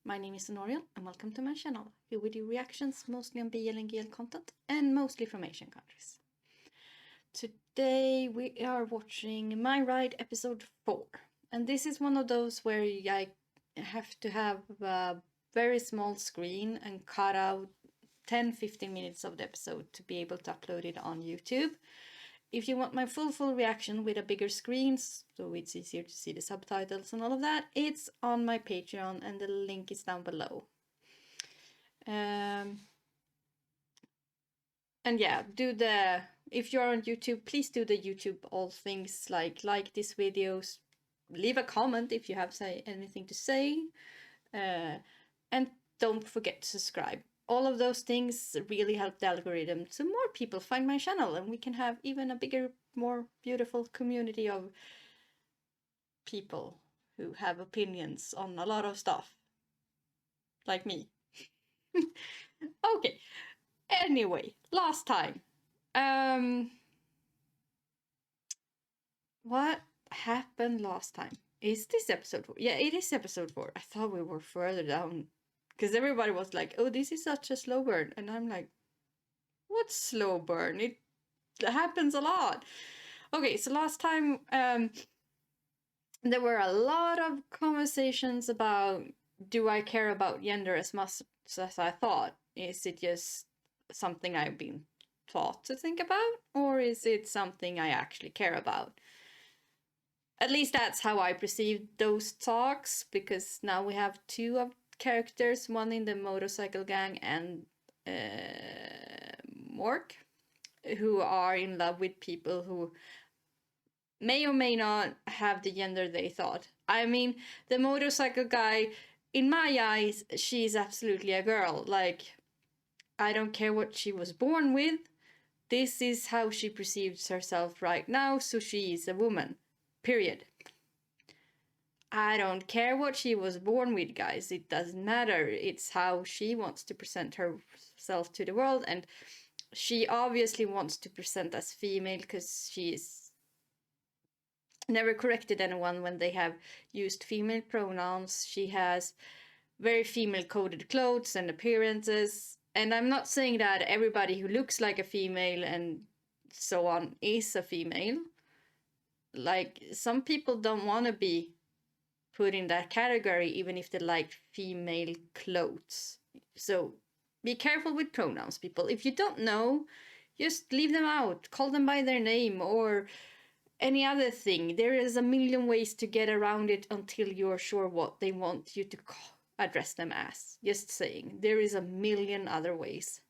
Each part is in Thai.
My name is Noriel and welcome to my channel. Here we do reactions mostly on BL and GL content and mostly from Asian countries. Today we are watching My Ride episode 4, and this is one of those where I have to have a very small screen and cut out 10-15 minutes of the episode to be able to upload it on YouTube. If you want my full reaction with a bigger screen, so it's easier to see the subtitles and all of that, it's on my Patreon and the link is down below. And yeah, if you're on YouTube, please do the YouTube all things like these videos, leave a comment if you have anything to say, and don't forget to subscribe. All of those things really help the algorithm so more people find my channel and we can have even a bigger, more beautiful community of people who have opinions on a lot of stuff. Like me. Okay. Anyway, last time. What happened last time? Is this episode 4? Yeah, it is episode 4. I thought we were further down. Because everybody was like, oh, this is such a slow burn. And I'm like, what's slow burn? It happens a lot. Okay, so last time there were a lot of conversations about, do I care about gender as much as I thought? Is it just something I've been taught to think about? Or is it something I actually care about? At least that's how I perceived those talks, because now we have two of characters, one in the motorcycle gang and Mork, who are in love with people who may or may not have the gender they thought. I mean, the motorcycle guy, in my eyes, she's absolutely a girl. Like, I don't care what she was born with. This is how she perceives herself right now, so she is a woman. Period. I don't care what she was born with, guys. It doesn't matter. It's how she wants to present herself to the world, and she obviously wants to present as female because she's never corrected anyone when they have used female pronouns. She has very female coded clothes and appearances, and I'm not saying that everybody who looks like a female and so on is a female. Like, some people don't want to be put in that category even if they like female clothes. So be careful with pronouns, people. If you don't know, just leave them out, call them by their name or any other thing. There is a million ways to get around it until you're sure what they want you to address them as. Just saying, there is a million other ways.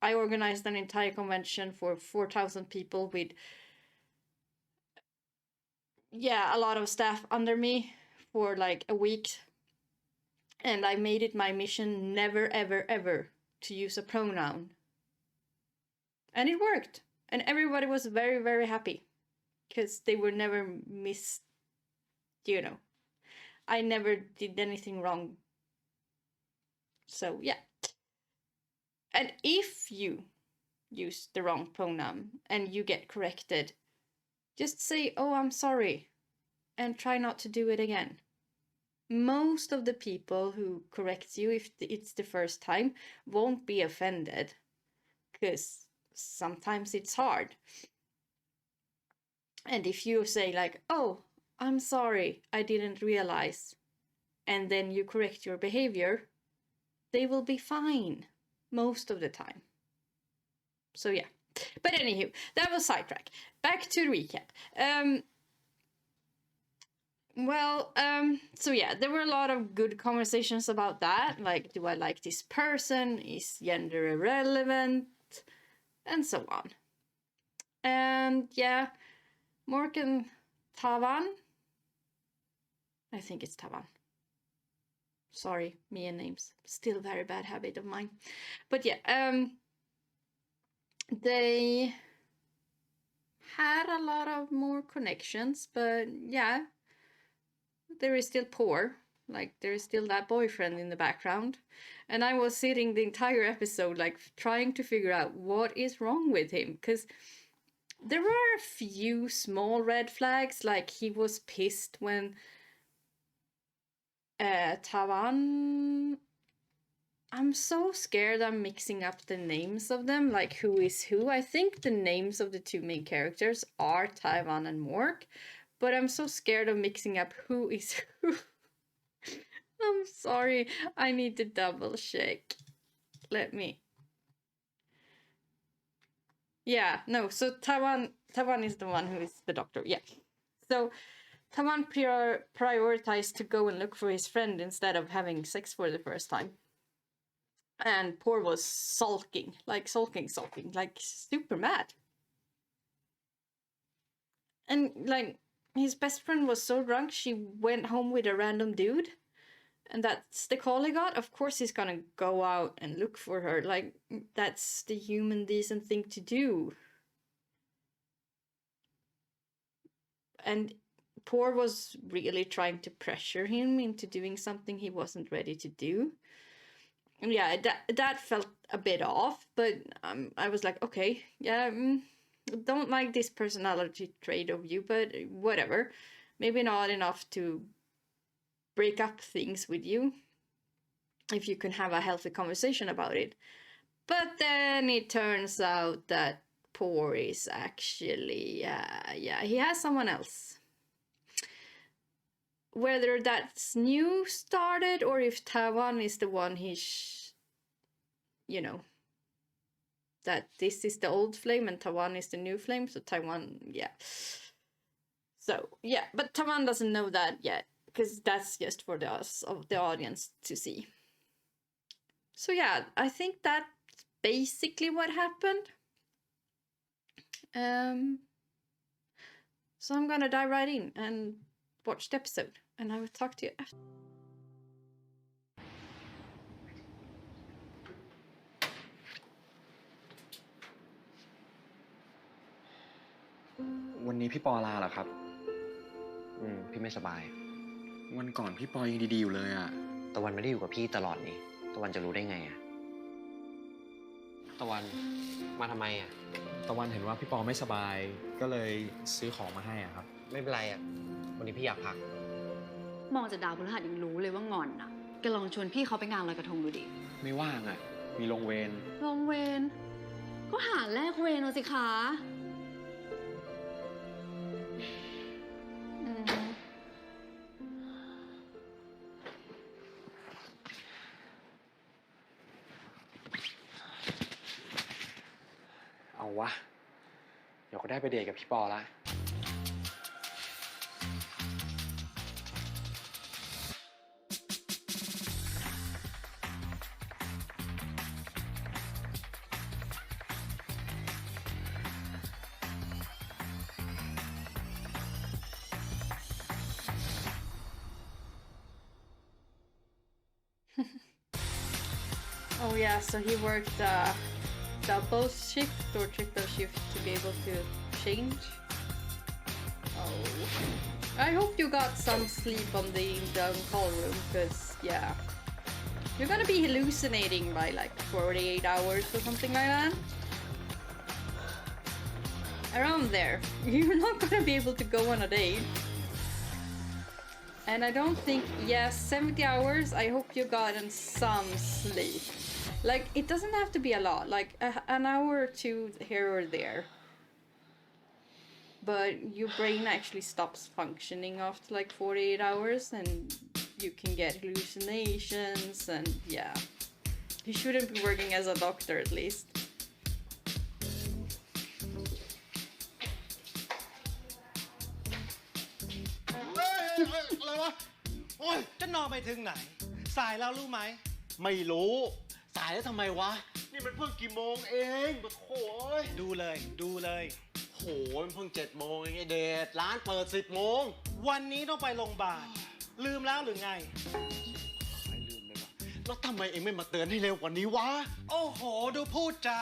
I organized an entire convention for 4,000 people with a lot of staff under me for like a week. And I made it my mission never, ever, ever to use a pronoun. And it worked. And everybody was very, very happy. Because they were never I never did anything wrong. So, yeah. And if you use the wrong pronoun and you get corrected, just say, oh, I'm sorry, and try not to do it again. Most of the people who correct you, if it's the first time, won't be offended, because sometimes it's hard. And if you say like, oh, I'm sorry, I didn't realize, and then you correct your behavior, they will be fine most of the time. So yeah. But anywho, that was sidetrack. Back to recap. So yeah, there were a lot of good conversations about that. Like, do I like this person? Is gender irrelevant? And so on. And yeah, Mork and Tavan. I think it's Tavan. Sorry, me and names. Still a very bad habit of mine. But yeah, they had a lot of more connections, but yeah, there is still poor. Like, there is still that boyfriend in the background. And I was sitting the entire episode, like, trying to figure out what is wrong with him. Because there were a few small red flags, like he was pissed when Tawan. I'm so scared I'm mixing up the names of them, like who is who. I think the names of the two main characters are Taiwan and Mork, but I'm so scared of mixing up who is who. I'm sorry, I need to double check. Let me. Yeah, no, so Taiwan is the one who is the doctor, yeah. So Taiwan prioritized to go and look for his friend instead of having sex for the first time. And Poor was sulking, like super mad. And like his best friend was so drunk she went home with a random dude. And that's the call he got. Of course he's gonna go out and look for her. Like, that's the human decent thing to do. And Poor was really trying to pressure him into doing something he wasn't ready to do. And yeah, that felt a bit off, but I was like, okay, yeah, don't like this personality trait of you, but whatever. Maybe not enough to break up things with you, if you can have a healthy conversation about it. But then it turns out that Poor is actually, yeah, he has someone else. Whether that's new started or if Taiwan is the one you know, that this is the old flame and Taiwan is the new flame. So Taiwan, yeah. So yeah, but Taiwan doesn't know that yet because that's just for the audience to see. So yeah, I think that's basically what happened. So I'm gonna dive right in and watch the episode, and I will talk to you after. วันนี้พี่ปอลาเหรอครับพี่ไม่สบาย วันก่อนพี่ปอยังดีๆอยู่เลยอะ ตะวันไม่ได้อยู่กับพี่ตลอดนี่ตะวันจะรู้ได้ไงอะตะวันมาทำไมอะ ตะวันเห็นว่าพี่ปอไม่สบายก็เลยซื้อของมาให้อะครับ ไม่เป็นไรอะวันนี้พี่อยากพัก มองจากดาวพฤหัสยังรู้เลยว่างอนน่ะแกลองชวนพี่เขาไปงานลอยกระทงดูดิ ไม่ว่างอะมีลงเวร ลงเวรก็หาแลกเวรเอาสิคะเอาวะเดี๋ยวก็ได้ไปเดทกับพี่ปอละ Oh yeah, so he worked double shift or triple shift to be able to change. Oh, I hope you got some sleep in the call room, because yeah, you're gonna be hallucinating by like 48 hours or something like that. Around there, you're not gonna be able to go on a date. And I don't think, yeah, 70 hours, I hope you gotten some sleep. Like, it doesn't have to be a lot, like an hour or two here or there. But your brain actually stops functioning after like 48 hours and you can get hallucinations and yeah. You shouldn't be working as a doctor at least. อะไรวะโอ้ยจะนอนไปถึงไหนสายแล้วรู้ไหมไม่รู้สายแล้วทำไมวะนี่มันเพิ่งกี่โมงเองโอ้โหดูเลยโหมันเพิ่ง7 โมงเองไอเดทร้านเปิด10 โมงวันนี้ต้องไปโรงพยาบาลลืมแล้วหรือไงไม่ลืมเลยวะแล้วทำไมเองไม่มาเตือนให้เร็วกว่านี้วะโอ้โหดูพูดจา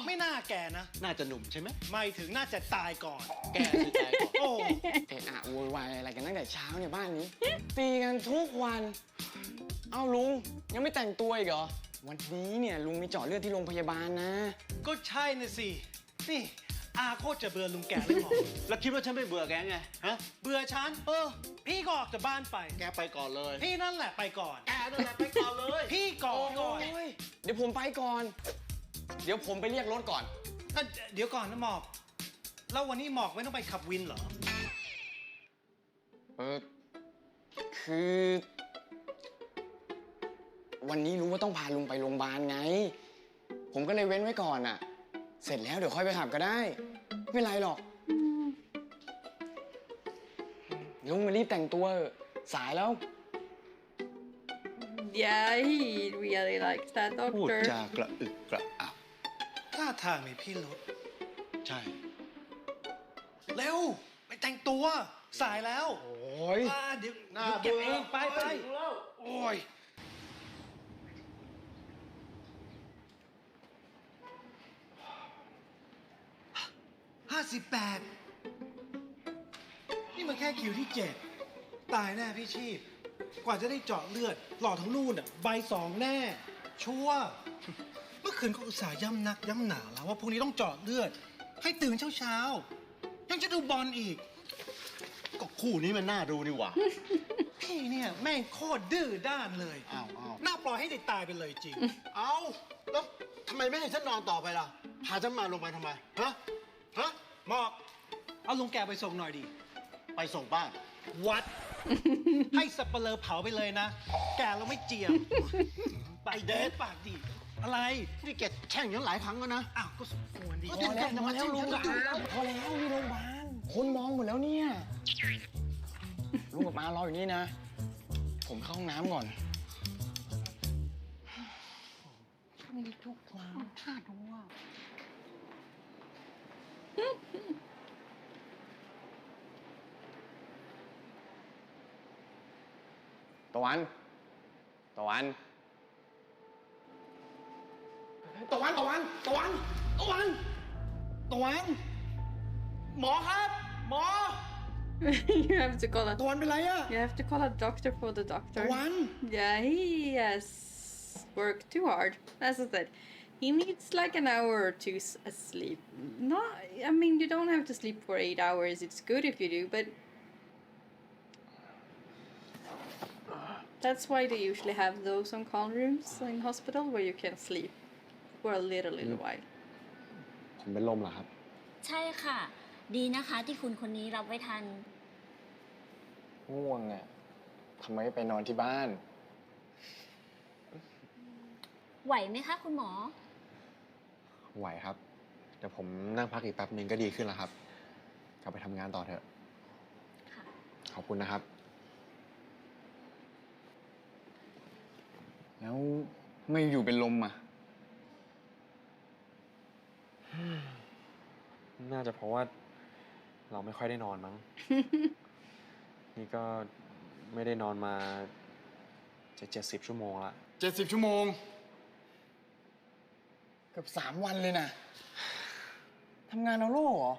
ไม่น่าแก่นะน่าจะหนุ่มใช่ไหมไม่ถึงน่าจะตายก่อนแก่สิตายก่อนโอ้เอะอะโวยวายอะไรกันตั้งแต่เช้าเนี่ยบ้านนี้ตีกันทุกวันเอ้าลุงยังไม่แต่งตัวอีกเหรอวันนี้เนี่ยลุงมีเจาะเลือดที่โรงพยาบาลนะก็ใช่น่ะสินี่ อาโคตรจะเบื่อลุงแก่เลยหมอ แล้วคิดว่าฉันไม่เบื่อแกไง ฮะ เบื่อฉันพี่ก็ออกจากบ้านไป แกไปก่อนเลย พี่นั่นแหละไปก่อน แกนั่นแหละไปก่อนเลย พี่ก่อน โอ้ยเดี๋ยวผมไปก่อน เดี๋ยวผมไปเรียกรถก่อน เดี๋ยวก่อนนะหมอก แล้ววันนี้หมอกไม่ต้องไปขับวินเหรอ คือ วันนี้รู้ว่าต้องพาลุงไปโรงพยาบาลไง ผมก็เลยเว้นไว้ก่อนอ่ะ เสร็จแล้วเดี๋ยวค่อยไปขับก็ได้ ไม่เป็นไรหรอก ลุงมารีบแต่งตัวเถอะสายแล้ว Yeah, he really likes that พูด doctor. จากระอึกกระอัก ท่าทางมีพี่รุธ ใช่ เร็ว ไปแต่งตัว สายแล้ว โอ้ย เดี๋ยวเก็บเองไป โอ้ย 58 นี่มันแค่คิวที่ 7 ตายแน่พี่ชีพ กว่าจะได้เจาะเลือด หลอดทั้งนู่นใบ2 แน่ ชัวร์เมื่อคืนก็อุตส่าห์ย้ำนักย้ำหนาแล้วว่าพรุ่งนี้ต้องเจาะเลือด ให้ตื่นเช้าๆ ยังจะดูบอลอีก ก็คู่นี้มันน่าดูนี่หว่า พี่เนี่ยแม่งโคตรดื้อด้านเลย อ้าวอ้าว น่าปล่อยให้เด็กตายไปเลยจริง เอาแล้วทำไมไม่ให้ฉันนอนต่อไปล่ะ พาฉันมาลงไปทำไม ฮะ ฮะ หมอก เอาลุงแกไปส่งหน่อยดิ ไปส่งบ้าน วัด ให้สับปะเลอเผาไปเลยนะ แกเราไม่เจียมปากเดทปากดีอะไร นี่แกแช่งฉันหลายครั้งแล้วนะ อ้าว ก็สมควรดี ก็ พอแล้วพอแล้วลุงพอแล้วมีโรงพยาบาล คนมองหมดแล้วเนี่ย ลุงกับมารออยู่นี่นะ ผมเข้าห้องน้ำก่อนมีทุกความท่าดูว่าตะวัน ตะวัน ตะวัน ตะวัน ตะวัน ตะวัน ตะวัน หมอครับ หมอ You have to call ตะวันเป็นไรอะ you have to call a doctor for the ตะ doctor. วัน Yeah, he has worked too hard. As I said, he needs like an hour or two sleep. Not, I mean, you don't have to sleep for 8 hours. It's good if you do, but that's why they usually have those on-call rooms in hospital where you can sleep for a little while. ผมเป็นลมเหรอครับ ใช่ค่ะ ดีนะคะที่คุณคนนี้รับไว้ทัน ง่วงอะทำไมไม่ไปนอนที่บ้าน ไหวไหมคะคุณหมอ ไหวครับ เดี๋ยวผมนั่งพักอีกแป๊บนึงก็ดีขึ้นแล้วครับ กลับไปทำงานต่อเถอะ ค่ะ ขอบคุณนะครับ แล้วไม่อยู่เป็นลมอะ น่าจะเพราะว่าเราไม่ค่อยได้นอนมั้ง นี่ก็ไม่ได้นอนมาจะ70 ชั่วโมงละ 70 ชั่วโมง เกือบ3 วันเลยนะ ทำงานเอาโล่เหรอ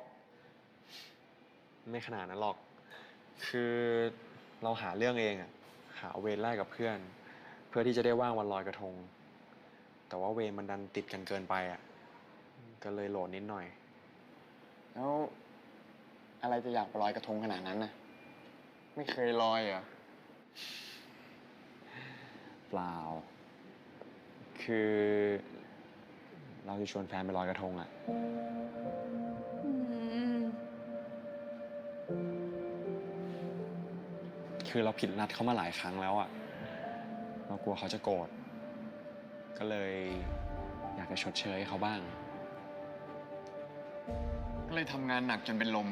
ไม่ขนาดนั้นหรอก คือเราหาเรื่องเองอะหาเวรไล่กับเพื่อน เพื่อที่จะได้ว่างวันลอยกระทง แต่ว่าเวรมันดันติดกันเกินไปอะก็เลยโหลดนิดหน่อย แล้วอะไรจะอยากไปลอยกระทงขนาดนั้นน่ะ ไม่เคยลอยเหรอ เปล่า คือเราจะชวนแฟนไปลอยกระทงอะ Mm. คือเราผิดนัดเขามาหลายครั้งแล้วอะเรากลัวเขาจะโกรธ ก็เลยอยากจะชดเชยให้เขาบ้าง ก็เลยทำงานหนักจนเป็นลม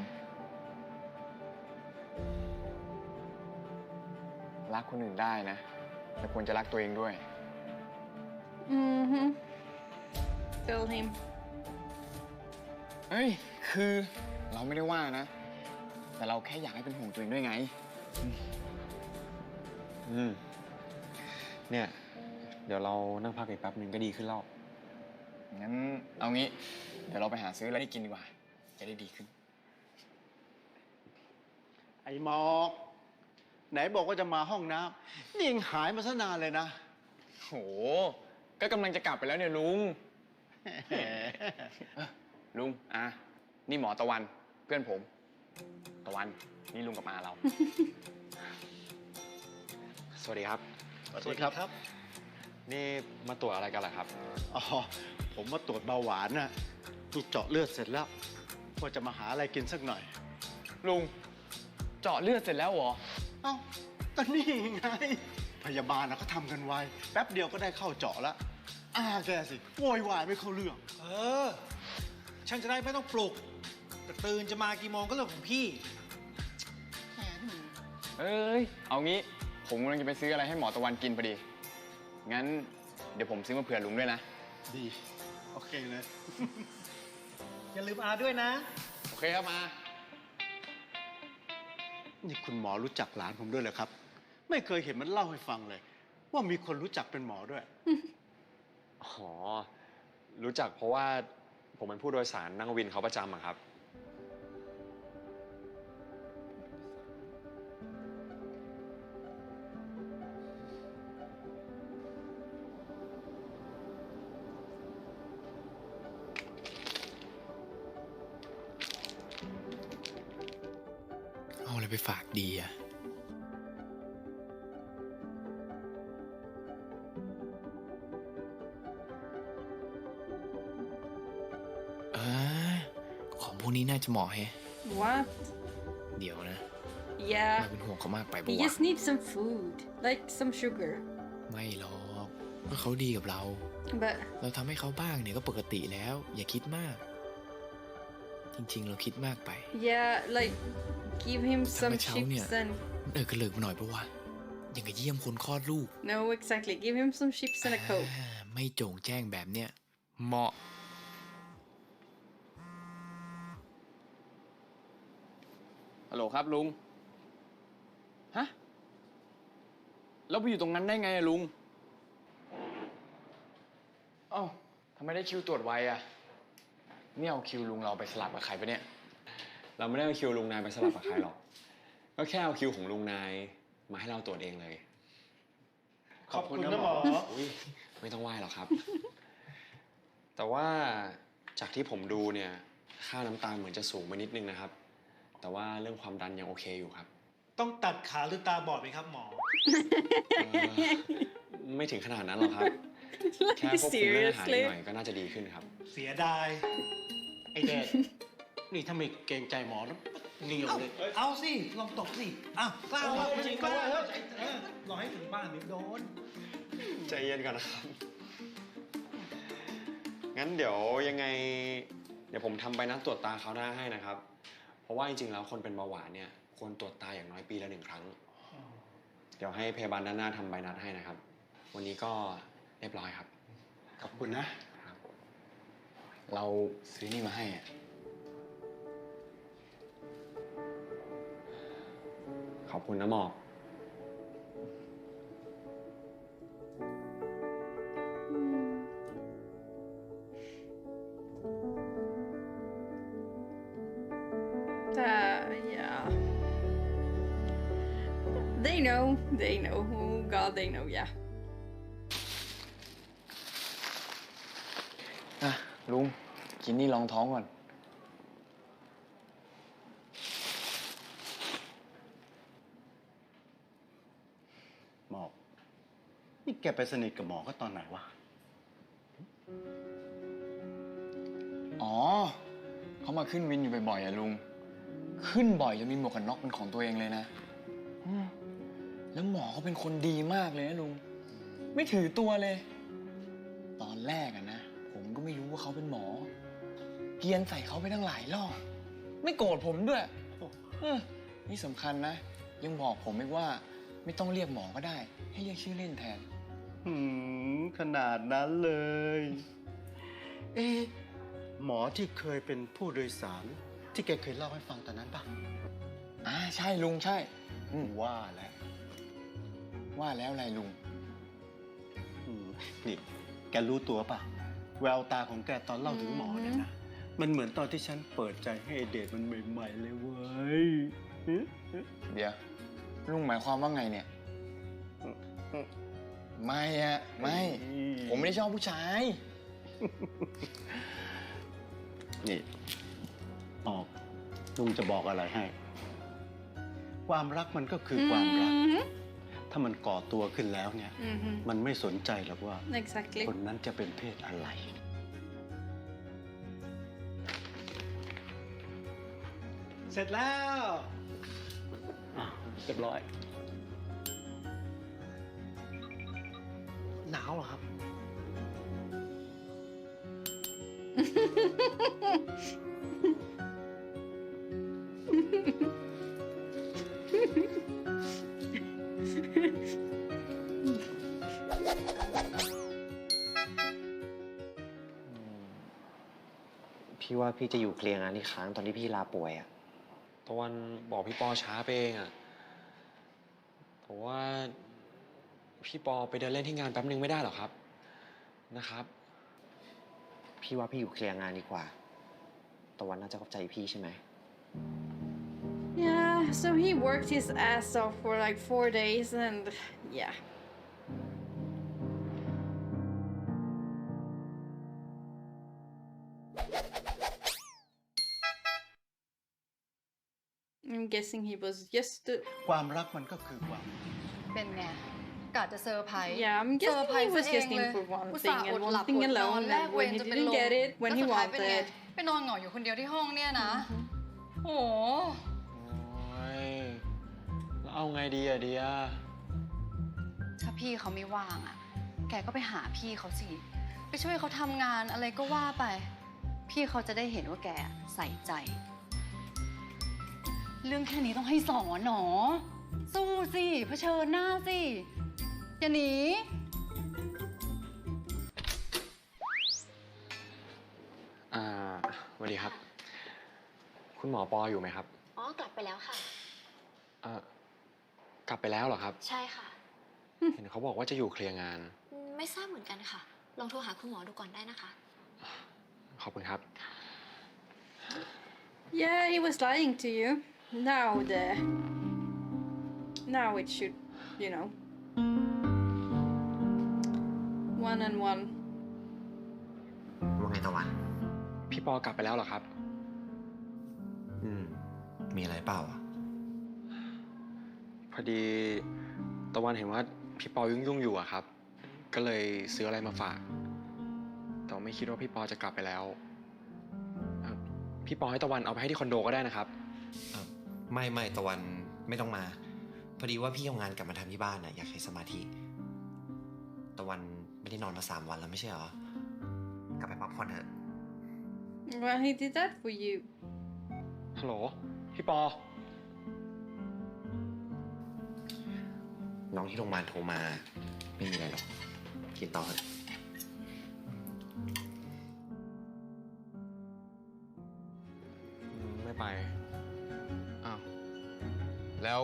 รักคนอื่นได้นะ แต่ควรจะรักตัวเองด้วย Mm-hmm. Tell him. เฮ้ย คือเราไม่ได้ว่านะ แต่เราแค่อยากให้เป็นห่วงตัวเองด้วยไง เนี่ย เดี๋ยวเรานั่งพักอีกแป๊บนึงก็ดีขึ้นแล้ว งั้นเอางี้ เดี๋ยวเราไปหาซื้ออะไรให้กินดีกว่า จะได้ดีขึ้น ไอ้หมอก ไหนบอกว่าจะมาห้องน้ำนี่ยังหายมาซะนานเลยนะ โห ก็กำลังจะกลับไปแล้วเนี่ยลุง ลุง นี่หมอตะวันเพื่อนผม ตะวันนี่ลุงกับอาเรา สวัสดีครับ สวัสดีครับ นี่มาตรวจอะไรกันล่ะครับ อ๋อ ผมมาตรวจเบาหวานน่ะนี่เจาะเลือดเสร็จแล้วว่าจะมาหาอะไรกินสักหน่อย ลุงเจาะเลือดเสร็จแล้วเหรอ เอ้าก็นี่ไง พยาบาลนะเขาทำกันไว แป๊บเดียวก็ได้เข้าเจาะแล้วแกสิโวยวายไม่เข้าเรื่อง เออ ฉันจะได้ไม่ต้องปลุกแต่ตื่นจะมากี่โมงก็เรื่องของพี่ เอ้ย เอางี้ ผมกำลังจะไปซื้ออะไรให้หมอตะวันกินพอดี งั้นเดี๋ยวผมซื้อมาเผื่อลุงด้วยนะ ดี โอเคเลย อย่าลืมอาด้วยนะ โอเคครับมา นี่คุณหมอรู้จักหลานผมด้วยเหรอครับ ไม่เคยเห็นมันเล่าให้ฟังเลย ว่ามีคนรู้จักเป็นหมอด้วย อ๋อ รู้จักเพราะว่าผมเป็นผู้โดยสารนั่งวินเขาประจำอะครับ เอาอะไรไปฝากดีอะของพวกนี้น่าจะเหมาะแฮะ What? เดี๋ยวนะ Yeah. ไม่เป็นห่วงเขามากไปปะ He วะ just needs some food, like some sugar. ไม่หรอกก็เขาดีกับเรา But เราทำให้เขาบ้างเนี่ยก็ปกติแล้ว อย่าคิดมาก จริงๆ เราคิดมากไป yeah, like give him some ทำให้เช้าเนี่ย chips and มันกระเลิกมาหน่อยปะวะอย่างกับเยี่ยมคนคลอดลูก no, exactly. Give him some chips and a coke. ไม่โจ่งแจ้งแบบเนี้ยเหมาะ ฮัลโหลครับลุง ฮะ แล้วไปอยู่ตรงนั้นได้ไงอะลุง เอ้าทำไมได้คิวตรวจไวอะนี่เอาคิวลุงเราไปสลับกับใครปะเนี่ย เราไม่ได้เอาคิวลุงนายไปสลับกับใครหรอก ก็แค่เอาคิวของลุงนายมาให้เราตรวจเองเลย ขอบคุณนะหมอ อุ๊ยไม่ต้องไหว้หรอกครับ แต่ว่าจากที่ผมดูเนี่ย ค่าน้ำตาลเหมือนจะสูงไปนิดนึงนะครับ แต่ว่าเรื่องความดันยังโอเคอยู่ครับ ต้องตัดขาหรือตาบอดไหมครับหมอ ไม่ถึงขนาดนั้นหรอกครับ แค่ควบคุมเรื่องอาหารหน่อยก็น่าจะดีขึ้นครับ เสียดาย ไอเดดนี่ถ้าไม่เกรงใจหมอนะเหนียวเลย เอาสิ ลองตกสิอ้าวกล้าว่าจริงกล้ารอให้ถึงบ้านเดี๋ยวโดน ใจเย็นก่อนนะครับ งั้นเดี๋ยวยังไง เดี๋ยวผมทำใบนัดตรวจตาคราวหน้าให้นะครับ เพราะว่าจริงๆแล้วคนเป็นเบาหวานเนี่ยควรตรวจตาอย่างน้อยปีละ1 ครั้ง เดี๋ยวให้พยาบาลด้านหน้าทำใบนัดให้นะครับ วันนี้ก็เรียบร้อยครับ ขอบคุณนะ ครับ เราซื้อนี่มาให้อะ ขอบคุณนะหมอก Yeah. They know. They know. Oh God, they know. Yeah. อ่ะลุง กินนี่รองท้องก่อน หมอ นี่แกไปสนิทกับหมอก็ตอนไหนวะ อ๋อ เขามาขึ้นวินอยู่บ่อยๆอะลุง ขึ้นบ่อยจนมีหมวกกันน็อกเป็นของตัวเองเลยนะแล้วหมอเขาเป็นคนดีมากเลยนะลุง ไม่ถือตัวเลย ตอนแรกอะนะ ผมก็ไม่รู้ว่าเขาเป็นหมอ เกรียนใส่เขาไปตั้งหลายรอบ ไม่โกรธผมด้วยนี่สำคัญนะ ยังบอกผมอีกว่าไม่ต้องเรียกหมอก็ได้ ให้เรียกชื่อเล่นแทน ขนาดนั้นเลย เอ๊ะหมอที่เคยเป็นผู้โดยสาร ที่แกเคยเล่าให้ฟังตอนนั้นปะ ใช่ลุงใช่ ว่าแล้ว ว่าแล้วอะไรลุง นี่แกรู้ตัวปะแววตาของแกตอนเล่าถึงหมอเนี่ยนะ มันเหมือนตอนที่ฉันเปิดใจให้ไอ้เดชมันใหม่ๆเลยเว้ย เดี๋ยวลุงหมายความว่าไงเนี่ย ไม่อะไม่ ผมไม่ได้ชอบผู้ชาย นี่ ออกลุงจะบอกอะไรให้ ความรักมันก็คือความรัก ถ้ามันก่อตัวขึ้นแล้วเนี่ย มันไม่สนใจหรอกว่า Exactly. คนนั้นจะเป็นเพศอะไร เสร็จแล้ว เรียบร้อย หนาวเหรอครับ พี่ว่าพี่จะอยู่เคลียร์งานอีกครั้งตอนที่พี่ลาป่วยอะ ตะวันบอกพี่ปอช้าไปเองอะผมว่าพี่ปอไปเดินเล่นที่งานแป๊บนึงไม่ได้หรอครับนะครับ พี่ว่าพี่อยู่เคลียร์งานดีกว่าตะวันน่าจะเข้าใจพี่ใช่ไหม Yeah, so he worked his ass off for like 4 days and yeah. I'm guessing he was just ความรักมันก็คือความ เป็นไงกะจะเซอร์ไพรส์ yeah, I'm เซอ guessing ร์ไพร he ส์ was ซะเอ just ง in เลย for one อุตส่า thing ห์อ and ดหลับ one thing อดนอน alone แลก and เว when ร he จะเป็น didn't ลม get it when แล้ว he สุดท้ายเป็นไง wanted ไปนอนเหงาอยู่คนเดียวที่ห้องเนี่ยนะโห โอ้ยแล้วเอาไงดีอะเดีย ถ้าพี่เขาไม่ว่างอ่ะ แกก็ไปหาพี่เขาสิ ไปช่วยเขาทำงานอะไรก็ว่าไป พี่เขาจะได้เห็นว่าแกใส่ใจ เรื่องแค่นี้ต้องให้สอนหนอ สู้สิเผชิญหน้าสิ อย่าหนี สวัสดีครับ คุณหมอปออยู่ไหมครับ อ๋อกลับไปแล้วค่ะ กลับไปแล้วเหรอครับ ใช่ค่ะ เห็นเขาบอกว่าจะอยู่เคลียร์งาน ไม่ทราบเหมือนกันค่ะ ลองโทรหาคุณหมอดูก่อนได้นะคะ ขอบคุณครับ Yeah, he was lying to you. Now it should, you know, 1-on-1. ว่าไงตะวัน พี่ปอกลับไปแล้วเหรอครับ มีอะไรเปล่าอะ พอดีตะวันเห็นว่าพี่ปอยุ่งอยู่อะครับ ก็เลยซื้ออะไรมาฝาก แต่ไม่คิดว่าพี่ปอจะกลับไปแล้ว พี่ปอให้ตะวันเอาไปให้ที่คอนโดก็ได้นะครับ ไม่ตะวันไม่ต้องมา พอดีว่าพี่เอางานกลับมาทำที่บ้านน่ะอยากใช้สมาธิตะวันไม่ได้นอนมา3 วันแล้วไม่ใช่เหรอกลับไปพักผ่อนเถอะ Well, he did that for you. ฮัลโหล พี่ปอ น้องที่โรงพยาบาลโทรมาไม่มีอะไรหรอกกินต่อเถอะ ไม่ไป อ้าว แล้ว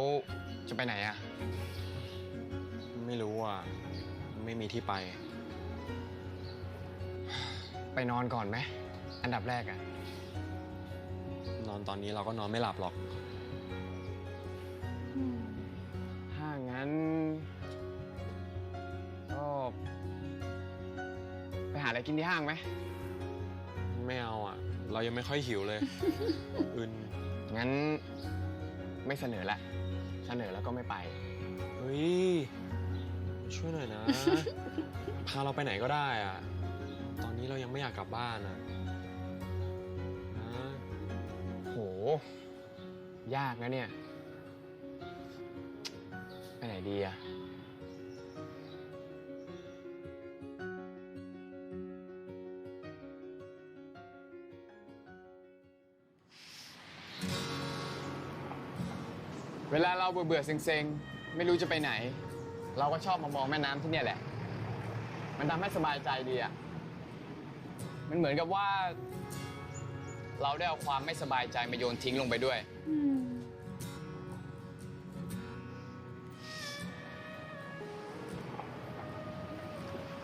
จะไปไหนอ่ะ ไม่รู้อ่ะ ไม่มีที่ไป ไปนอนก่อนไหม อันดับแรกอ่ะ นอนตอนนี้เราก็นอนไม่หลับหรอก ถ้างั้น ก็ไปหาอะไรกินที่ห้างไหม ไม่เอาอ่ะ เรายังไม่ค่อยหิวเลย อึน งั้นไม่เสนอละ เสนอแล้วก็ไม่ไป เฮ้ย ช่วยหน่อยนะ พาเราไปไหนก็ได้อ่ะ ตอนนี้เรายังไม่อยากกลับบ้านอ่ะนะ โห ยากนะเนี่ย ไปไหนดีอะเวลาเราเบื่อๆเซ็งๆ ไม่รู้จะไปไหน เราก็ชอบมามองแม่น้ำที่เนี่ยแหละ มันทำให้สบายใจดีอะมันเหมือนกับว่า เราได้เอาความไม่สบายใจมาโยนทิ้งลงไปด้วย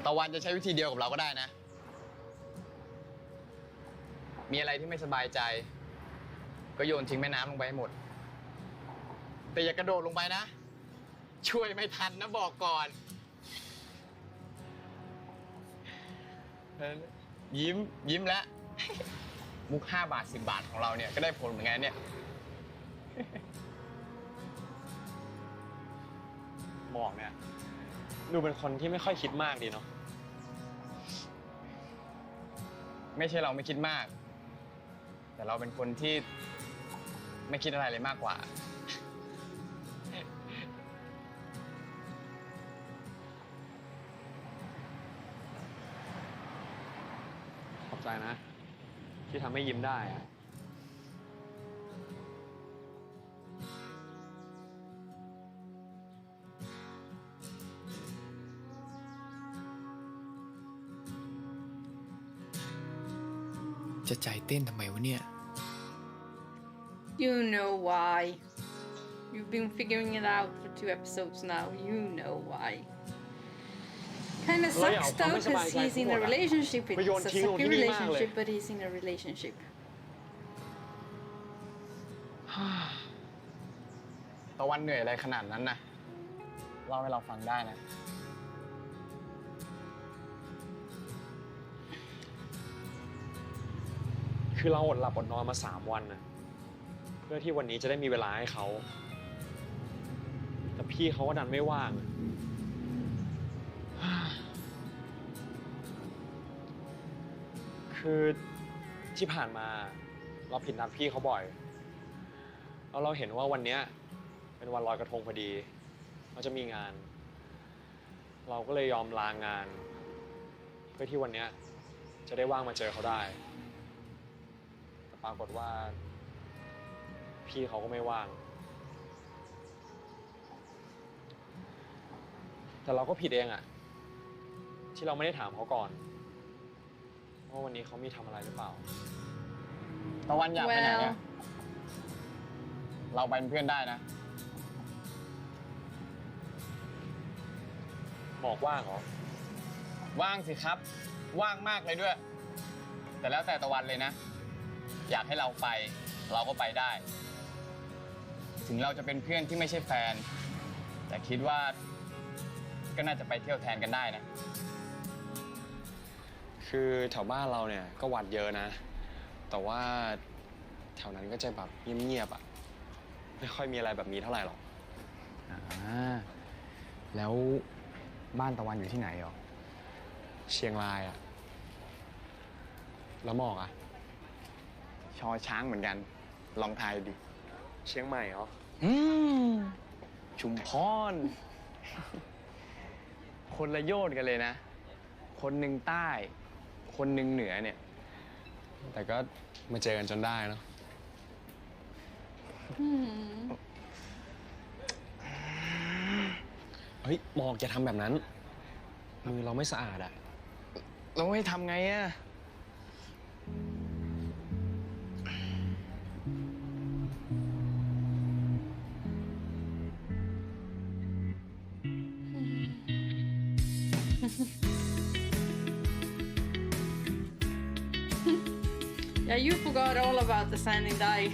ตะวันจะใช้วิธีเดียวกับเราก็ได้นะ มีอะไรที่ไม่สบายใจ ก็โยนทิ้งแม่น้ำลงไปให้หมด แต่อย่ากระโดดลงไปนะ ช่วยไม่ทันนะบอกก่อน ยิ้มแล้ว มุก5 บาท 10 บาทของเราเนี่ยก็ได้ผลเหมือนกันเนี่ย หมอกเนี่ยดูเป็นคนที่ไม่ค่อยคิดมากดีเนาะ ไม่ใช่เราไม่คิดมาก แต่เราเป็นคนที่ไม่คิดอะไรเลยมากกว่า ขอบใจนะ ที่ทำให้ยิ้มได้อะ จะใจเต้นทำไมวะเนี่ย You know why. You've been figuring it out for 2 episodes now. You know why. Kinda sucks though, because he's in a relationship. It's a sucky relationship, but he's in a relationship. ตะวันเหนื่อยอะไรขนาดนั้นนะเล่าให้เราฟังได้นะ คือเราอดหลับอดนอนมา3 วันนะเพื่อที่วันนี้จะได้มีเวลาให้เขา แต่พี่เขาก็ดันไม่ว่าง คือที่ผ่านมาเราผิดนัดพี่เขาบ่อย แล้วเราเห็นว่าวันเนี้ยเป็นวันลอยกระทงพอดีเราจะมีงาน เราก็เลยยอมลางาน เพื่อที่วันเนี้ยจะได้ว่างมาเจอเขาได้แต่ปรากฏว่าพี่เขาก็ไม่ว่าง แต่เราก็ผิดเองอะที่เราไม่ได้ถามเขาก่อนว่าวันนี้เขามีทำอะไรหรือเปล่า ตะวันอยากไปไหน Well เนี่ย เราไปเป็นเพื่อนได้นะ หมอกว่างเหรอ ว่างสิครับ ว่างมากเลยด้วย แต่แล้วแต่ตะวันเลยนะ อยากให้เราไป เราก็ไปได้ ถึงเราจะเป็นเพื่อนที่ไม่ใช่แฟน แต่คิดว่าก็น่าจะไปเที่ยวแทนกันได้นะ คือแถวบ้านเราเนี่ยก็วัดเยอะนะ แต่ว่าแถวนั้นก็จะแบบเงียบๆอะไม่ค่อยมีอะไรแบบนี้เท่าไหร่หรอก แล้วบ้านตะวันอยู่ที่ไหนหรอ เชียงรายอะแล้วหมอกอะ ชอช้างเหมือนกัน ลองทายดิ เชียงใหม่เหรอ ชุมพร คนละโยชน์กันเลยนะ คนหนึ่งใต้ คนหนึ่งเหนือเนี่ย แต่ก็มาเจอกันจนได้เนาะ เฮ้ยหมอกอย่าทำแบบนั้น มือเราไม่สะอาดอะ เราให้ทำไงอะ Yeah, you forgot all about the sand and dye.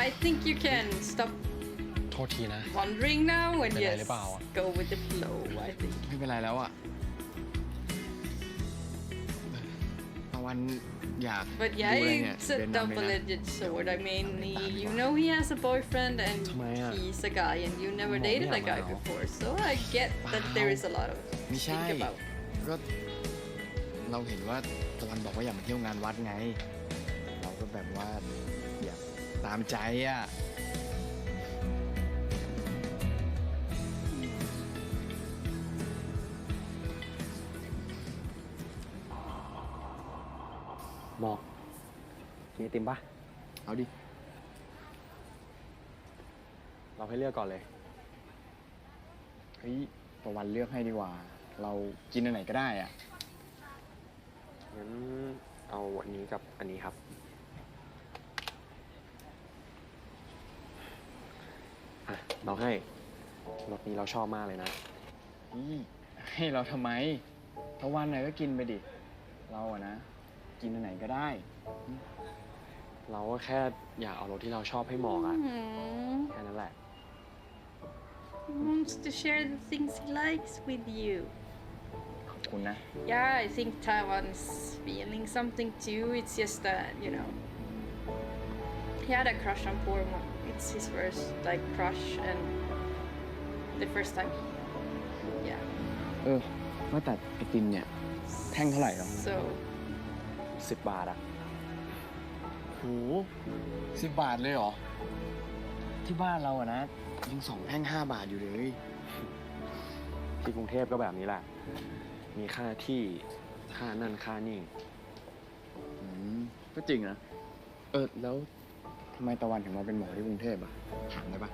I think you can stop โทษทีนะ wondering now and เป็นไร just หรือเปล่าอะ go with the flow, I think. ไม่เป็นไรแล้วอะตะวันอยาก But ดู yeah, อะไรเนี่ย it's a เดินนำเลยนะ double-edged sword. I mean, you know he has a boyfriend and ทำไมอะ he's a guy and you never หมอ dated ไม่ a อยาก guy มาเหรอ before, so I get that there is a lot of ไม่ใช่ think about. ก็เราเห็นว่าตะวันบอกว่าอยากมาเที่ยวงานวัดไง เราก็แบบว่าอยากตามใจอ่ะ หมอกมีไอติมปะ เอาดิ เราให้เลือกก่อนเลย เฮ้ยตะวันเลือกให้ดีกว่า เรากินอันไหนก็ได้อ่ะ งั้นเอาอันนี้กับอันนี้ครับ อ่ะเราให้รสนี้เราชอบมากเลยนะ ให้เราทำไมตะวันไหนก็กินไปดิ เราอะนะ กินอันไหนก็ได้ เราก็แค่อยากเอารสที่เราชอบให้หมอกอะ Hmm. แค่นั้นแหละ I He wants to share the things he likes with you. ขอบคุณนะ Yeah, I think Taiwan's feeling something too. It's just that, you know, he had a crush on Pormo. It's his first, like, crush and the first time he, yeah. ว่าแต่ไอติมเนี่ย แท่งเท่าไหร่หรอ So, 10 บาทอะ โห10 บาทเลยเหรอ ที่บ้านเราอะนะยัง2 แท่ง 5 บาทอยู่เลย ที่กรุงเทพก็แบบนี้แหละ มีค่าที่ค่านั่นค่านี่ ก็จริงนะ แล้วทำไมตะวันถึงมาเป็นหมอที่กรุงเทพอะถามได้ปะ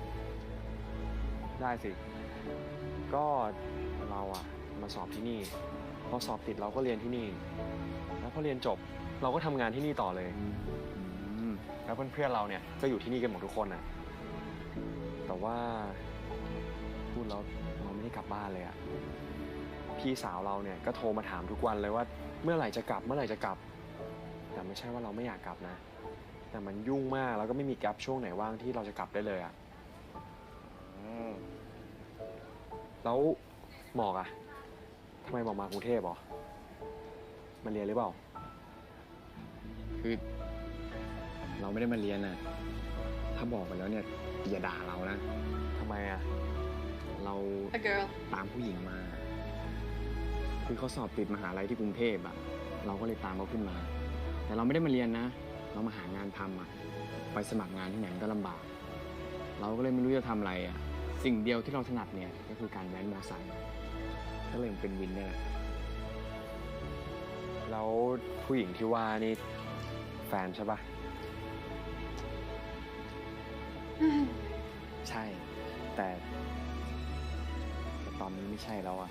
ได้สิ ก็เราอะมาสอบที่นี่ พอสอบติดเราก็เรียนที่นี่ แล้วพอเรียนจบเราก็ทำงานที่นี่ต่อเลย แล้วเพื่อนๆเราเนี่ยก็อยู่ที่นี่กันหมดทุกคนอะแต่ว่าพูดแล้วเราไม่ได้กลับบ้านเลยอะพี่สาวเราเนี่ยก็โทรมาถามทุกวันเลยว่าเมื่อไหร่จะกลับเมื่อไหร่จะกลับ แต่ไม่ใช่ว่าเราไม่อยากกลับนะ แต่มันยุ่งมากแล้วก็ไม่มีแกลบช่วงไหนว่างที่เราจะกลับได้เลยอะแล้วหมอกอะทำไมหมอกมากรุงเทพหรอมาเรียนหรือเปล่า คือเราไม่ได้มาเรียนนะถ้าบอกไปแล้วเนี่ยอย่าด่าเรานะ ทำไมอะ เรา a girl. ตามผู้หญิงมา คือเขาสอบติดมหาลัยที่กรุงเทพอะเราก็เลยตามเขาขึ้นมา แต่เราไม่ได้มาเรียนนะ เรามาหางานทำอะไปสมัครงานที่ไหนก็ลำบาก เราก็เลยไม่รู้จะทำอะไรอะสิ่งเดียวที่เราถนัดเนี่ยก็คือการแว้นมอเตอร์ไซค์ก็เลยเป็นวินเนี่ยแหละ แล้วผู้หญิงที่ว่านี่แฟนใช่ปะ ใช่ แต่ตอนนี้ไม่ใช่แล้วอะ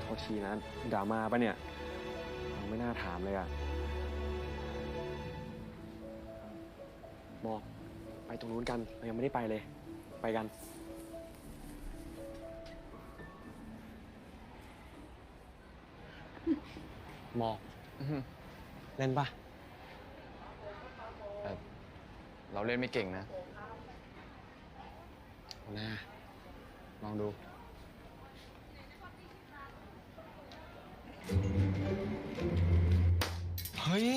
โทษทีนะดราม่าปะเนี่ยเราไม่น่าถามเลยอะบอกไปตรงนู้นกันเรายังไม่ได้ไปเลย ไปกัน หมอกเล่นปะ เราเล่นไม่เก่งนะ เอาหน้าลองดู เฮ้ย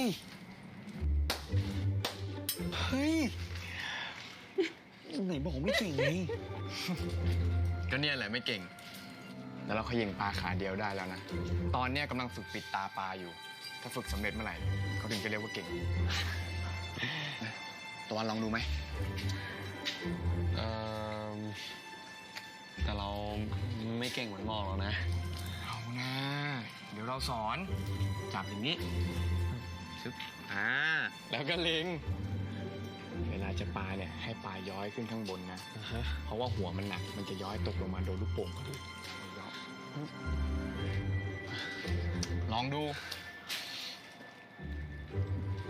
ไหนบอกไม่เก่งไง ก็เนี่ยแหละไม่เก่ง แล้วเราขยิงปลาขาเดียวได้แล้วนะ ตอนเนี้ยกำลังฝึกปิดตาปลาอยู่ ถ้าฝึกสำเร็จเมื่อไหร่เขาถึงจะเรียกว่าเก่ง ตะวันลองดูไหม แต่เราไม่เก่งเหมือนหมอกหรอกนะ เอานะ เดี๋ยวเราสอน จับอย่างนี้ซึบแล้วก็เล็ง เวลาจะปลาเนี่ยให้ปลาย้อยขึ้นข้างบนนะ เพราะว่าหัวมันหนัก มันจะย้อยตกลงมาโดนลูกโป่งเขาดูลองดู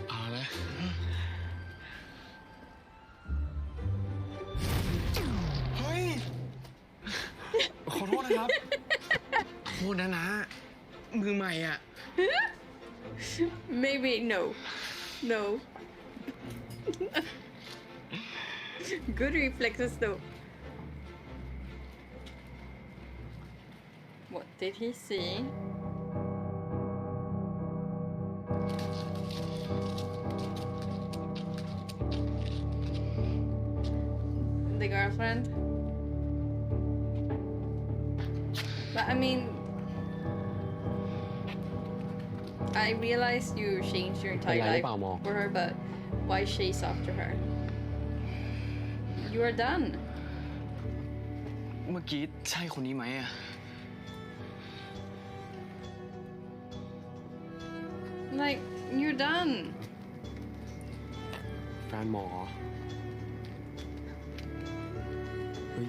เอาละ เฮ้ย ขอโทษนะครับ โทษนะ มือใหม่อ่ะ Maybe no. No. Good reflexes though. What did he see? The girlfriend? But I mean, I realized you changed your entire life for her, but why chase after her? You are done. เมื่อกี้ใช่คนนี้ไหมอ่ะ Like, you're done. แฟนหมอ เฮ้ย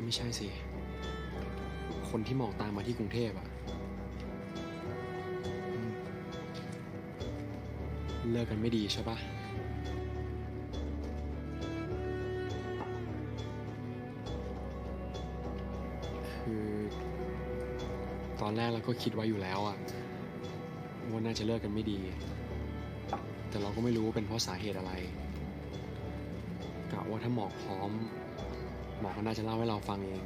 ไม่ใช่สิ คนที่หมอกตามมาที่กรุงเทพอะเลิกกันไม่ดีใช่ปะคือตอนแรกเราก็คิดไว้อยู่แล้วอะว่าน่าจะเลิกกันไม่ดี แต่เราก็ไม่รู้ว่าเป็นเพราะสาเหตุอะไร กะว่าถ้าหมอกพร้อม หมอกก็น่าจะเล่าให้เราฟังเอง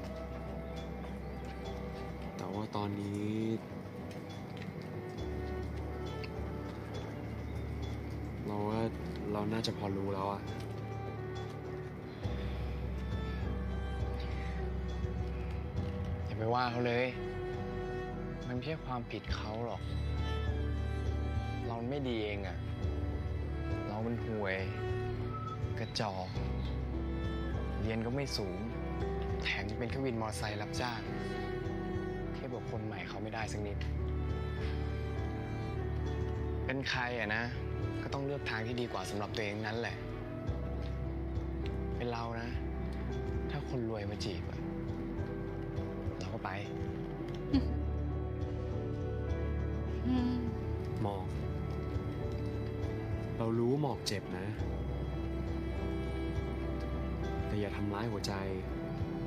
แต่ว่าตอนนี้ เราว่าเราน่าจะพอรู้แล้วอะ อย่าไปว่าเขาเลย มันไม่ใช่ความผิดเขาหรอก เราไม่ดีเองอะเรามันห่วย กระจอก เรียนก็ไม่สูง แถมยังเป็นแค่วินมอเตอร์ไซค์รับจ้างเทียบกับคนใหม่เขาไม่ได้สักนิด เป็นใครอะนะ ก็ต้องเลือกทางที่ดีกว่าสำหรับตัวเองนั้นแหละ เป็นเรานะ ถ้าคนรวยมาจีบอะเราก็ไป หมอก เรารู้หมอกเจ็บนะ แต่อย่าทำร้ายหัวใจ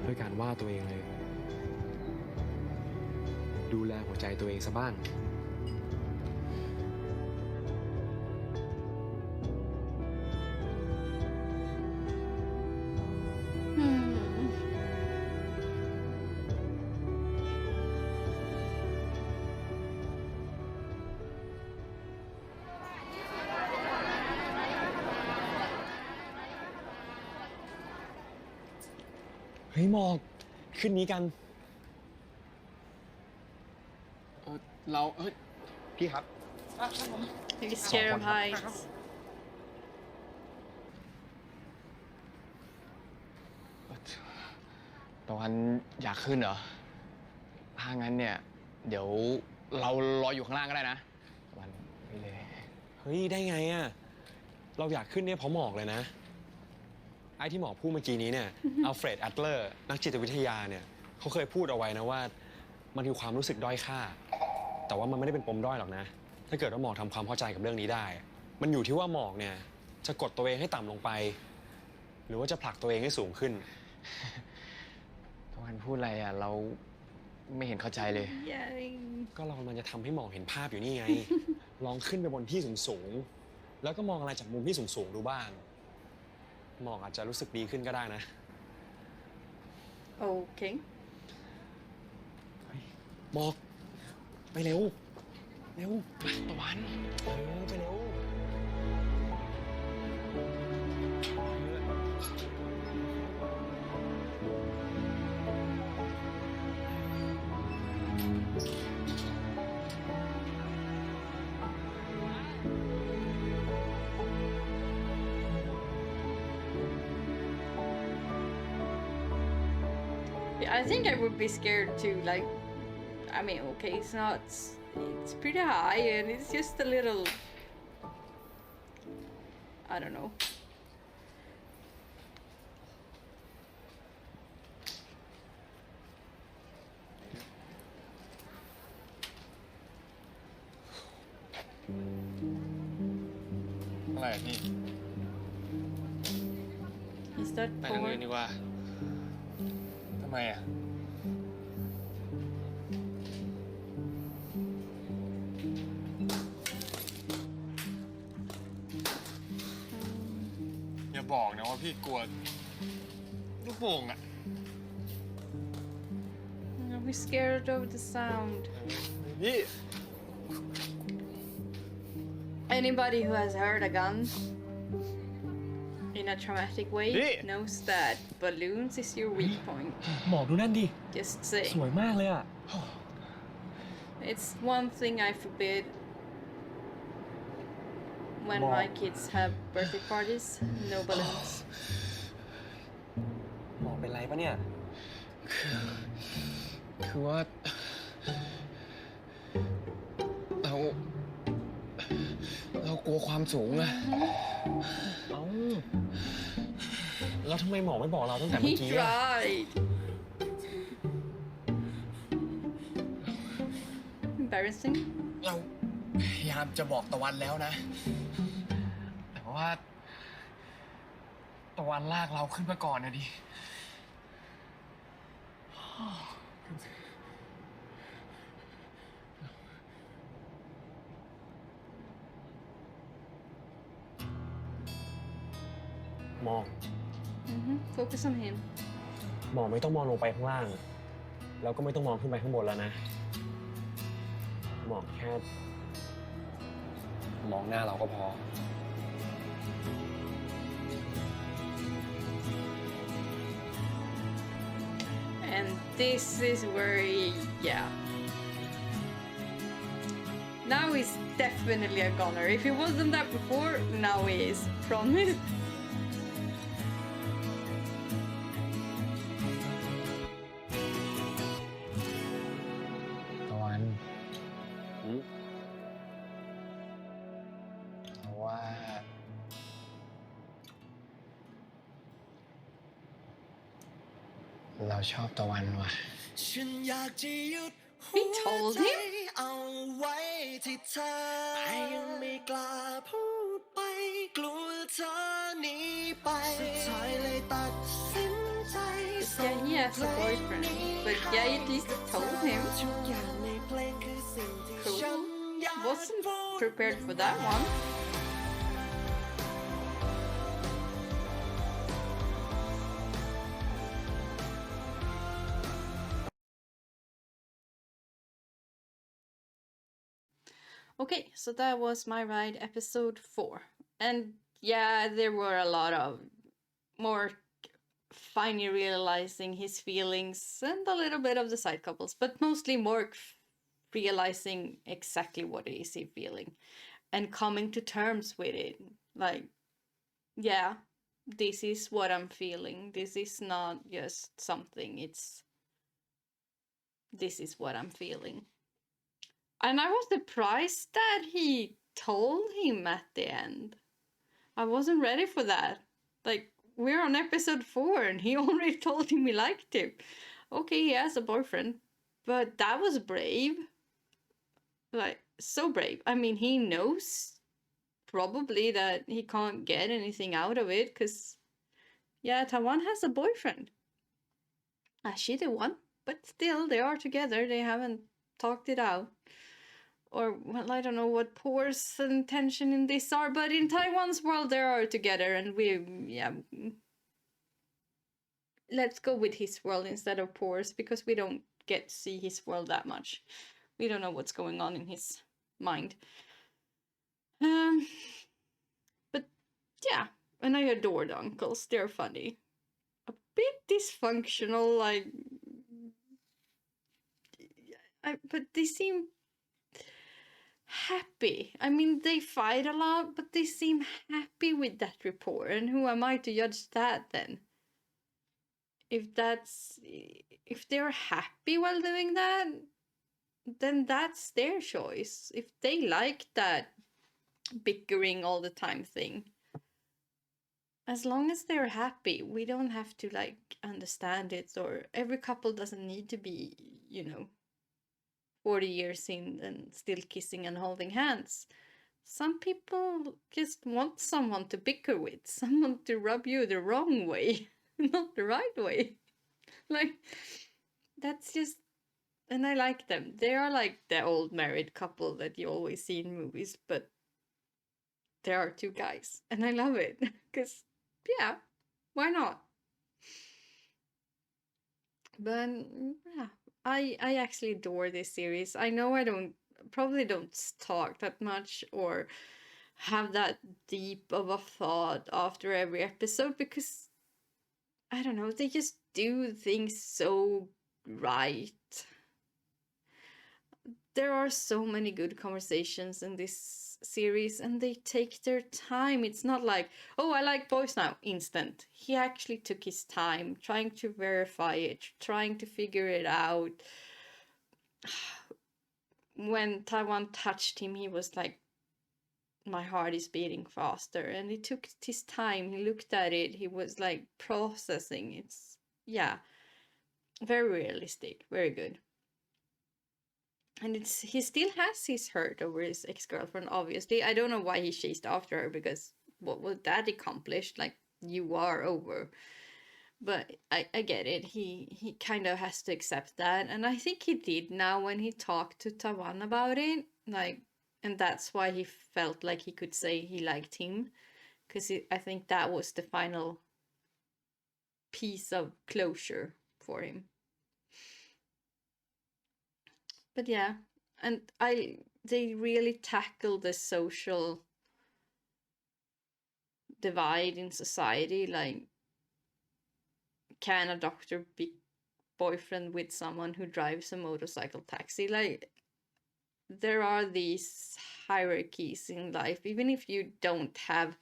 ด้วยการว่าตัวเองเลย ดูแลหัวใจตัวเองซะบ้าง เฮ้ยหมอก ขึ้นนี้กัน พี่ครับ He's scared of heights. ตะวันอยากขึ้นเหรอ ถ้างั้นเนี่ย เดี๋ยวเรารออยู่ข้างล่างก็ได้นะตะวันไปเลย เฮ้ย ได้ไงอะเราอยากขึ้นเนี่ยเพราะหมอกเลยนะ ไอ้ที่หมอกพูดเมื่อกี้นี้เนี่ย อัลเฟรด แอดเลอร์ นักจิตวิทยาเนี่ยเขาเคยพูดเอาไว้นะว่า มันคือความรู้สึกด้อยค่า แต่ว่ามันไม่ได้เป็นปมด้อยหรอกนะ ถ้าเกิดว่าหมอกทำความเข้าใจกับเรื่องนี้ได้ มันอยู่ที่ว่าหมอกเนี่ยจะกดตัวเองให้ต่ำลงไป หรือว่าจะผลักตัวเองให้สูงขึ้น ตะวันพูดอะไรอ่ะ เราไม่เห็นเข้าใจเลย ก็เรากำลังจะทำให้หมอกเห็นภาพอยู่นี่ไง ลองขึ้นไปบนที่สูงๆ แล้วก็มองอะไรจากมุมที่สูงๆดูบ้าง หมอกอาจจะรู้สึกดีขึ้นก็ได้นะ Okay. หมอก ไปเร็ว เร็ว ตะวัน ไปเร็ว I think I would be scared too. Like, I mean, okay, it's not. It's pretty high, and it's just a little. I don't know. Is that ไปทาง forward? อื่นดีกว่า ทำไมอ่ะ อย่าบอกนะว่าพี่กลัวลูกโป่งอ่ะ I'm scared of the sound. พี่ Anybody who has heard a gun in a traumatic way Yeah. knows that balloons is your weak point. หมอกดูนั่นดิ Just ส saying. วยมากเลยอ่ะ It's one thing I forbid when Mom. my kids have birthday parties. No balloons. หมอกเป็นไรปะเนี่ย คือว่า เรากลัวความสูงอะ เอ้า แล้วทำไมหมอกไม่บอกเราตั้งแต่เมื่ He อกี้อะ tried. Embarrassing. เราพยายามจะบอกตะวันแล้วนะ แต่ว่าตะวันลากเราขึ้นมาก่อนนะดิ หมอก Focus on him. หมอไม่ต้องมองลงไปข้างล่าง แล้วก็ไม่ต้องมองขึ้นไปข้างบนแล้วนะ หมอแค่มองหน้าเราก็พอ And this is where yeah. Now he's definitely a goner. If he wasn't that before, now he is. Promise. ตะวัน อืม เพราะว่า เราชอบตะวันว่ะ He told him? เอาไว้ที่เธอแต่ยังไม่กล้าพูดไปกลัวเธอหนีไปสุดท้ายเลยตัดสินใจ Yeah, he has a boyfriend. But yeah, at least told him. ทุกอย่างในเพลงคือสิ่งที่ฉัน Cool. อยาก Wasn't บอก prepared for that one. Okay, so that was my ride episode 4. And yeah, there were a lot of more finally realizing his feelings and a little bit of the side couples, but mostly more realizing exactly what is he feeling and coming to terms with it. Like, yeah, this is what I'm feeling. This is not just something, this is what I'm feeling. And I was surprised that he told him at the end. I wasn't ready for that. Like, we're on episode 4 and he already told him he liked him. Okay, he has a boyfriend, but that was brave. Like, so brave. I mean, he knows probably that he can't get anything out of it because, yeah, Tawan has a boyfriend. A shitty one, but still, they are together. They haven't talked it out. Or, well, I don't know what Poor's intention in this are, but in Taiwan's world, they are together, and yeah. Let's go with his world instead of Poor's, because we don't get to see his world that much. We don't know what's going on in his mind. But, yeah, and I adore the uncles. They're funny. A bit dysfunctional, like... but they seem... happy. I mean, they fight a lot, but they seem happy with that report. And who am I to judge that then? If they're happy while doing that, then that's their choice. If they like that bickering all the time thing, as long as they're happy, we don't have to like understand it, or every couple doesn't need to be, 40 years in and still kissing and holding hands. Some people just want someone to bicker with, someone to rub you the wrong way, not the right way. Like, that's just... And I like them. They are like the old married couple that you always see in movies, but there are 2 guys. And I love it, because, yeah, why not? But, yeah. I actually adore this series. I know I probably don't talk that much or have that deep of a thought after every episode, because, I don't know, they just do things so right. There are so many good conversations in this series, and they take their time. It's not like, oh, I like boys now, instant. He actually took his time trying to verify it, trying to figure it out. When Taiwan touched him, he was like, my heart is beating faster. And he took his time. He looked at it. He was like processing. It's, yeah, very realistic. Very good. And he still has his hurt over his ex-girlfriend, obviously. I don't know why he chased after her, because what was that accomplished? Like, you are over. But I get it. He kind of has to accept that. And I think he did now when he talked to Tawan about it. Like, and that's why he felt like he could say he liked him. Because I think that was the final piece of closure for him. But yeah, and they really tackle the social divide in society, like, can a doctor be boyfriend with someone who drives a motorcycle taxi? Like, there are these hierarchies in life, even if you don't have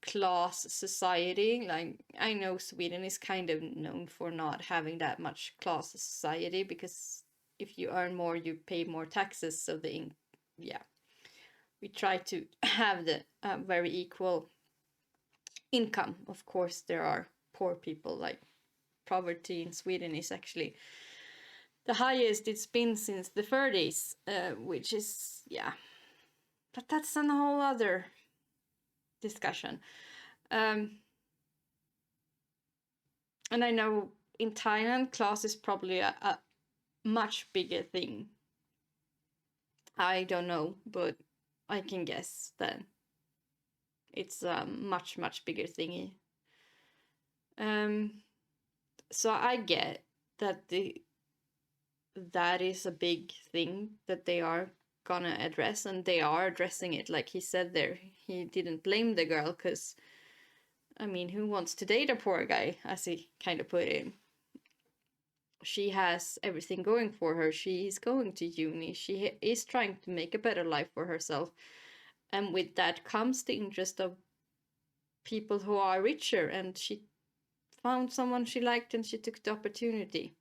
class society. Like, I know Sweden is kind of known for not having that much class society, because if you earn more, you pay more taxes. So we try to have the very equal income. Of course, there are poor people. Like, poverty in Sweden is actually the highest it's been since the 30s, which is, but that's a whole other discussion. And I know in Thailand, class is probably a much bigger thing. I don't know, but I can guess that it's a much, much bigger thingy. So I get that that is a big thing that they are gonna address, and they are addressing it. Like he said there, he didn't blame the girl, because, I mean, who wants to date a poor guy, as he kind of put it? She has everything going for her. She is going to uni. She is trying to make a better life for herself. And with that comes the interest of people who are richer, and she found someone she liked and she took the opportunity.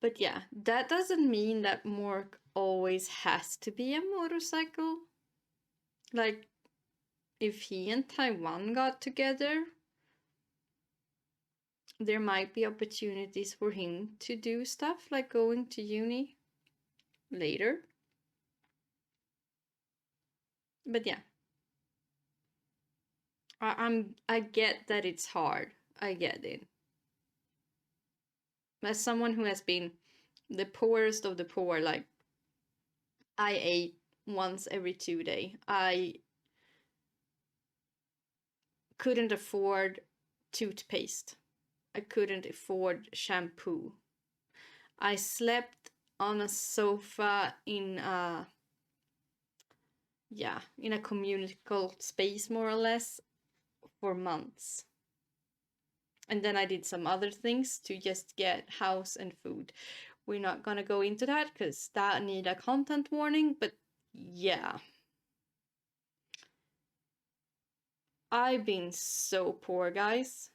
But yeah, that doesn't mean that Mork always has to be a motorcycle. Like, if he and Taiwan got together, there might be opportunities for him to do stuff like going to uni later. But yeah, I get that it's hard. I get it. As someone who has been the poorest of the poor, like, I ate once every 2 days. I couldn't afford toothpaste. I couldn't afford shampoo. I slept on a sofa in a communal space, more or less, for months. And then I did some other things to just get house and food. We're not gonna go into that because that need a content warning, but yeah. I've been so poor, guys.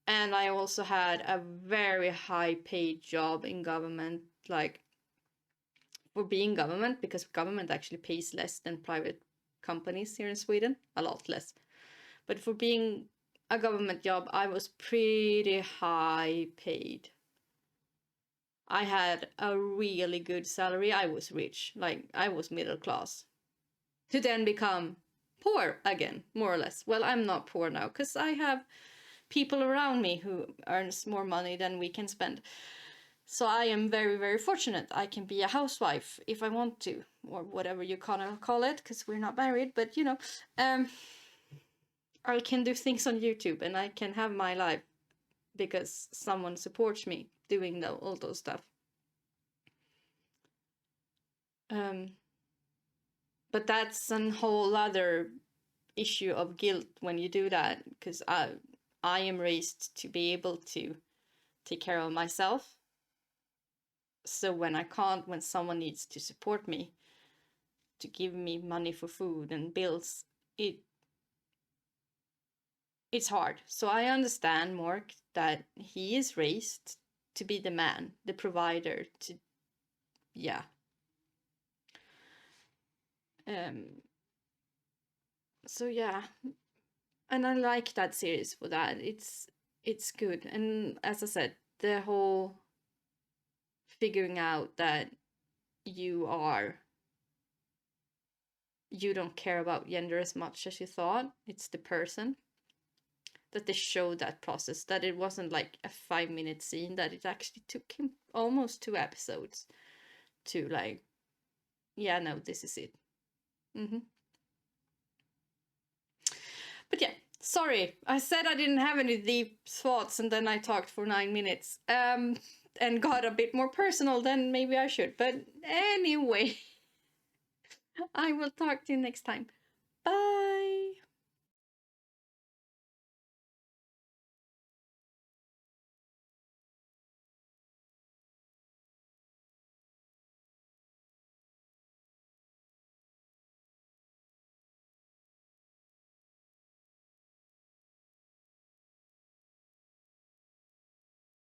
And I also had a very high paid job in government, like, for being government, because government actually pays less than private companies here in Sweden, a lot less. But for being a government job, I was pretty high paid. I had a really good salary. I was rich, like, I was middle class. To then become poor again, more or less. Well, I'm not poor now, because I have people around me who earns more money than we can spend. So I am very, very fortunate. I can be a housewife if I want to, or whatever you call it, because we're not married, but you know. I can do things on YouTube, and I can have my life because someone supports me doing all those stuff. But that's a whole other issue of guilt when you do that, because I am raised to be able to take care of myself. So when I can't, when someone needs to support me, to give me money for food and bills, it's hard. So I understand Mork, that he is raised to be the man, the provider, to, yeah. So yeah, and I like that series for that. It's good. And as I said, the whole figuring out that you don't care about gender as much as you thought. It's the person. That they showed that process, that it wasn't like a 5-minute scene, that it actually took him almost 2 episodes to, like, yeah, no, this is it. But yeah, Sorry, I said I didn't have any deep thoughts and then I talked for 9 minutes. And got a bit more personal than maybe I should. But anyway, I will talk to you next time. Bye!